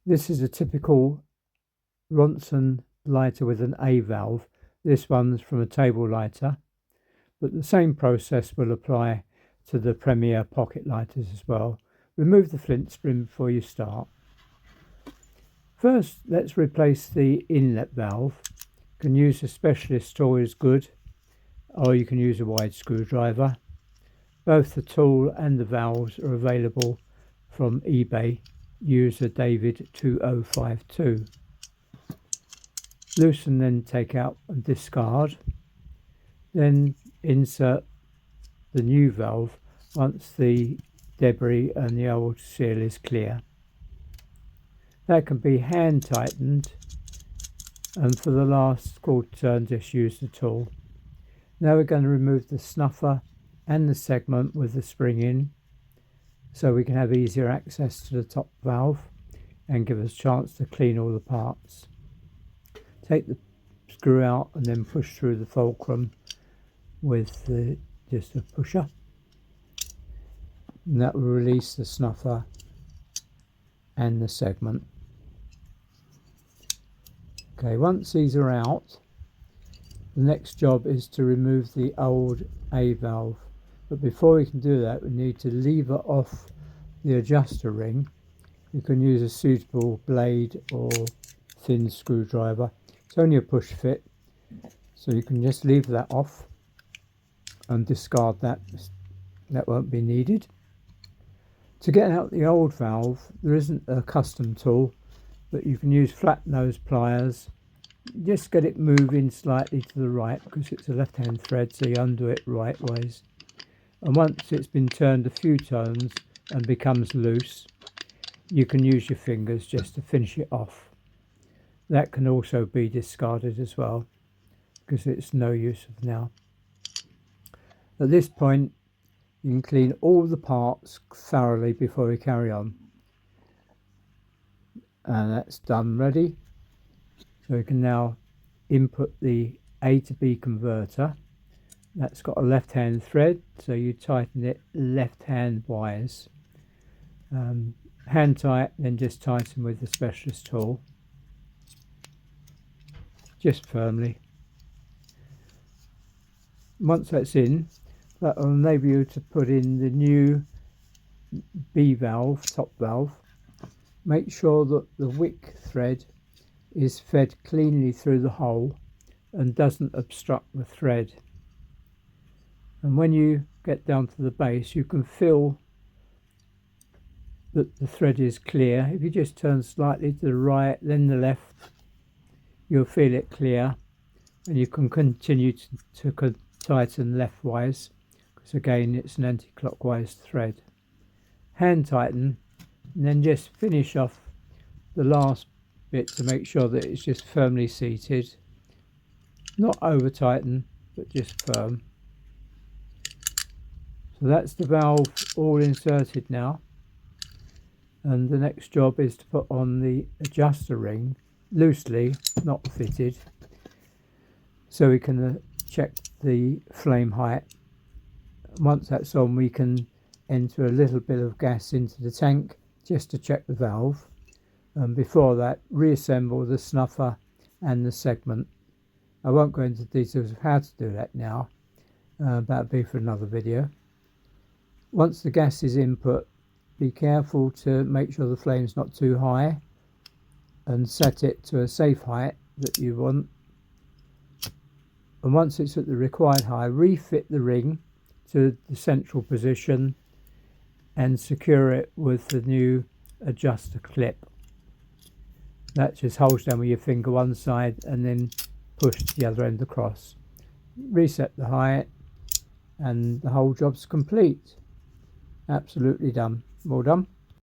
This is a typical Ronson lighter with an A valve. This one's from a table lighter, but the same process will apply to the Premier pocket lighters as well. Remove the flint spring before you start. First, let's replace the inlet valve. You can use a specialist tool is good, or you can use a wide screwdriver. Both the tool and the valves are available from eBay. Use a David2052. Loosen, then take out and discard. Then insert the new valve once the debris and the old seal is clear. That can be hand tightened, and for the last quarter turn just use the tool. Now we're going to remove the snuffer and the segment with the spring in, so we can have easier access to the top valve and give us a chance to clean all the parts. Take the screw out and then push through the fulcrum with just a pusher, and that will release the snuffer and the segment. Okay, once these are out, the next job is to remove the old A valve. But before we can do that, we need to lever off the adjuster ring. You can use a suitable blade or thin screwdriver. It's only a push fit, so you can just leave that off and discard that. That won't be needed. To get out the old valve, there isn't a custom tool, but you can use flat nose pliers. Just get it moving slightly to the right because it's a left-hand thread, so you undo it right ways. And once it's been turned a few turns and becomes loose, you can use your fingers just to finish it off. That can also be discarded as well because it's no use of now. At this point, you can clean all the parts thoroughly before we carry on. And that's done, ready. So we can now input the A to B converter. That's got a left-hand thread, so you tighten it left-hand wise. Hand tight, then just tighten with the specialist tool. Just firmly. Once that's in, that will enable you to put in the new B valve, top valve. Make sure that the wick thread is fed cleanly through the hole and doesn't obstruct the thread. And when you get down to the base, you can feel that the thread is clear. If you just turn slightly to the right, then the left, you'll feel it clear, and you can continue to tighten leftwise, because again it's an anti-clockwise thread. Hand tighten, and then just finish off the last bit to make sure that it's just firmly seated. Not over tighten, but just firm. So that's the valve all inserted now, and the next job is to put on the adjuster ring loosely, not fitted, so we can check the flame height. Once that's on, we can enter a little bit of gas into the tank just to check the valve, and before that reassemble the snuffer and the segment. I won't go into details of how to do that now, that'll be for another video. Once the gas is input, be careful to make sure the flame's not too high and set it to a safe height that you want. And once it's at the required height, refit the ring to the central position and secure it with the new adjuster clip. That just holds down with your finger one side and then push the other end across. Reset the height and the whole job's complete. Absolutely done. Well done.